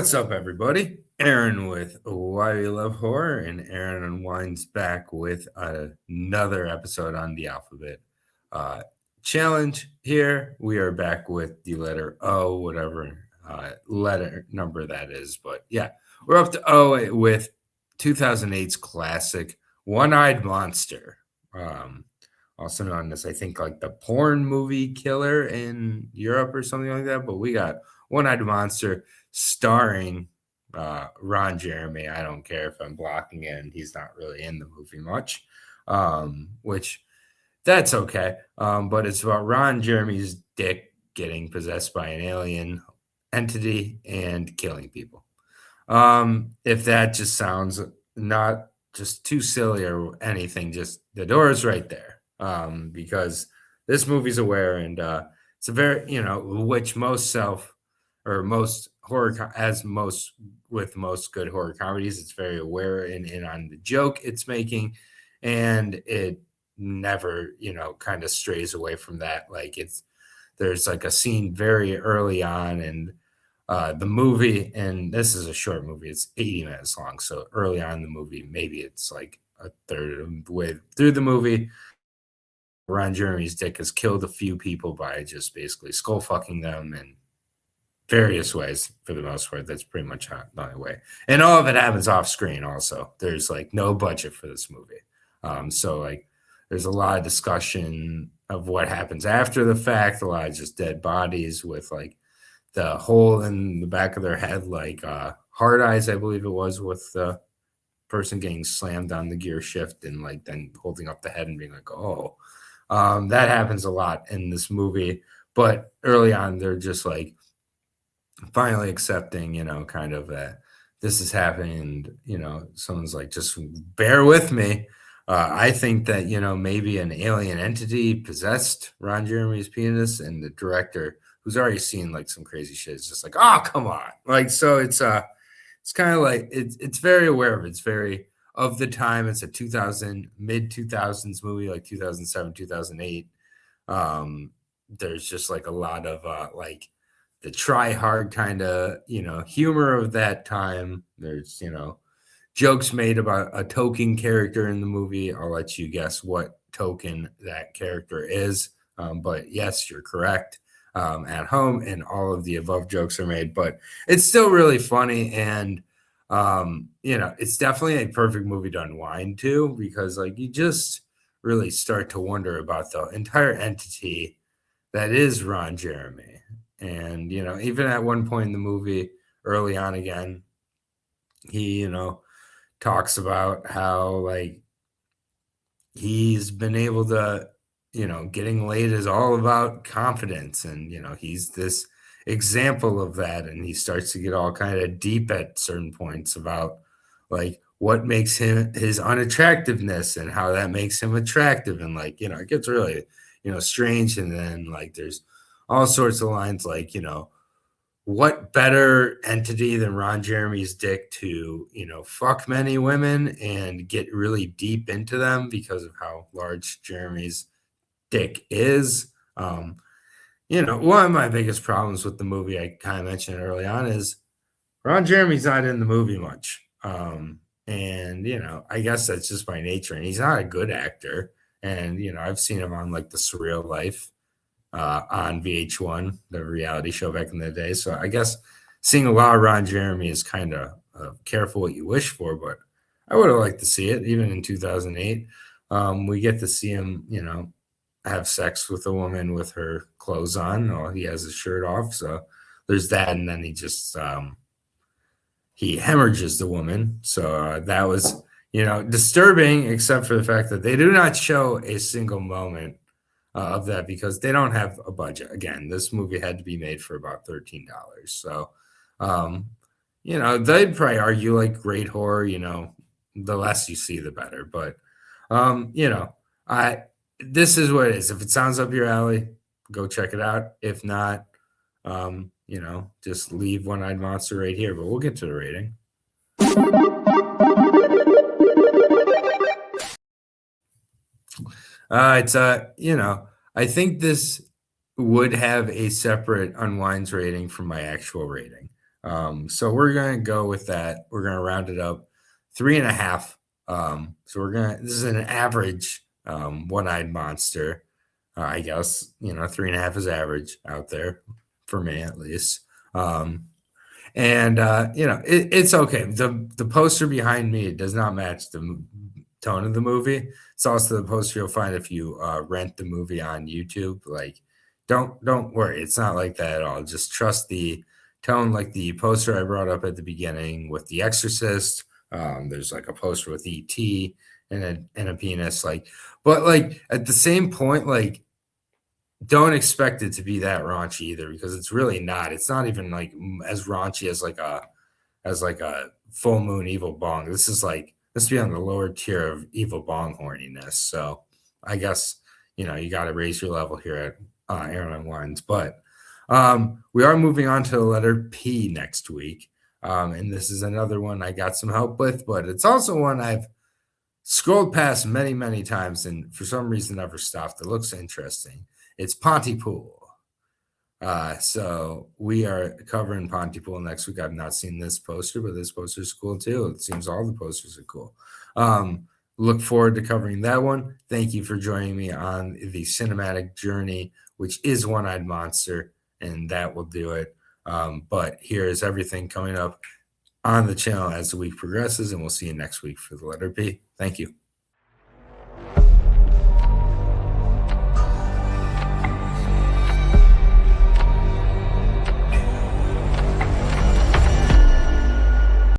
What's up, everybody? Aaron with Why We Love Horror, and Aaron Unwinds back with another episode on the Alphabet Challenge. Here we are back with the letter O, whatever letter number that is. But yeah, we're up to O with 2008's classic One-Eyed Monster, also known as, I think, like the porn movie killer in Europe or something like that. But we got One-Eyed Monster starring Ron Jeremy. I don't care if I'm blocking it and he's not really in the movie much, which that's okay. But it's about Ron Jeremy's dick getting possessed by an alien entity and killing people. If that just sounds not just too silly or anything, just the door is right there. Because this movie's aware, and it's a very, which most horror, as most with most good horror comedies, it's very aware and in on the joke it's making, and it never, kind of strays away from that. Like there's like a scene very early on in the movie, and this is a short movie, it's 80 minutes long, so early on in the movie, maybe it's like a third of the way through the movie, Ron Jeremy's dick has killed a few people by just basically skull fucking them in various ways. For the most part, that's pretty much the only way. And all of it happens off screen also. There's like no budget for this movie. So like there's a lot of discussion of what happens after the fact, a lot of just dead bodies with like the hole in the back of their head, like hard eyes, I believe it was, with the person getting slammed on the gear shift and like then holding up the head and being like, oh. That happens a lot in this movie, but early on they're just like finally accepting, kind of this is happening, and someone's like, just bear with me. I think that maybe an alien entity possessed Ron Jeremy's penis, and the director, who's already seen like some crazy shit, is just like, oh, come on. Like, so it's kind of like it's very aware of it. It's very of the time. It's a mid 2000s movie, like 2007, 2008. There's just like a lot of like the try hard kind of, humor of that time. There's, jokes made about a token character in the movie. I'll let you guess what token that character is. But yes, you're correct. At home, and all of the above jokes are made, but it's still really funny. And it's definitely a perfect movie to unwind to, because like you just really start to wonder about the entire entity that is Ron Jeremy. And even at one point in the movie early on, again, he talks about how like he's been able to, getting laid is all about confidence, and he's this example of that, and he starts to get all kind of deep at certain points about like what makes him his unattractiveness and how that makes him attractive, and like it gets really strange. And then like there's all sorts of lines like what better entity than Ron Jeremy's dick to fuck many women and get really deep into them because of how large Jeremy's dick is. One of my biggest problems with the movie, I kind of mentioned early on, is Ron Jeremy's not in the movie much. And, I guess that's just by nature. And he's not a good actor. And, I've seen him on like The Surreal Life on VH1, the reality show back in the day. So I guess seeing a lot of Ron Jeremy is kind of careful what you wish for. But I would have liked to see it, even in 2008. We get to see him, have sex with a woman with her clothes on while he has his shirt off. So there's that. And then he just he hemorrhages the woman. So that was disturbing, except for the fact that they do not show a single moment of that because they don't have a budget. Again, this movie had to be made for about $13. So they'd probably argue like great horror, the less you see the better. But this is what it is. If it sounds up your alley, go check it out. If not, just leave One-Eyed Monster right here. But we'll get to the rating. It's I think this would have a separate unwinds rating from my actual rating. So we're gonna go with that. We're gonna round it up 3.5. So this is an average one-eyed monster. I guess 3.5 is average out there for me at least. And it's okay. The poster behind me does not match the tone of the movie. It's also the poster you'll find if you rent the movie on YouTube. Like, don't worry, it's not like that at all. Just trust the tone, like the poster I brought up at the beginning with The Exorcist. There's like a poster with ET and a penis. But like at the same point, like don't expect it to be that raunchy either because it's really not. It's not even like as raunchy as like a full moon evil bong. This be on the lower tier of evil bong horniness. So I guess you got to raise your level here at Airline Wines. But we are moving on to the letter P next week, and this is another one I got some help with, but it's also one I've scrolled past many times and for some reason never stopped. It looks interesting. It's Pontypool. So we are covering Pontypool next week. I've not seen this poster, but this poster is cool too. It seems all the posters are cool. Look forward to covering that one. Thank you for joining me on the cinematic journey, which is One-Eyed Monster, and that will do it. But here is everything coming up on the channel as the week progresses, and we'll see you next week for the letter P. Thank you.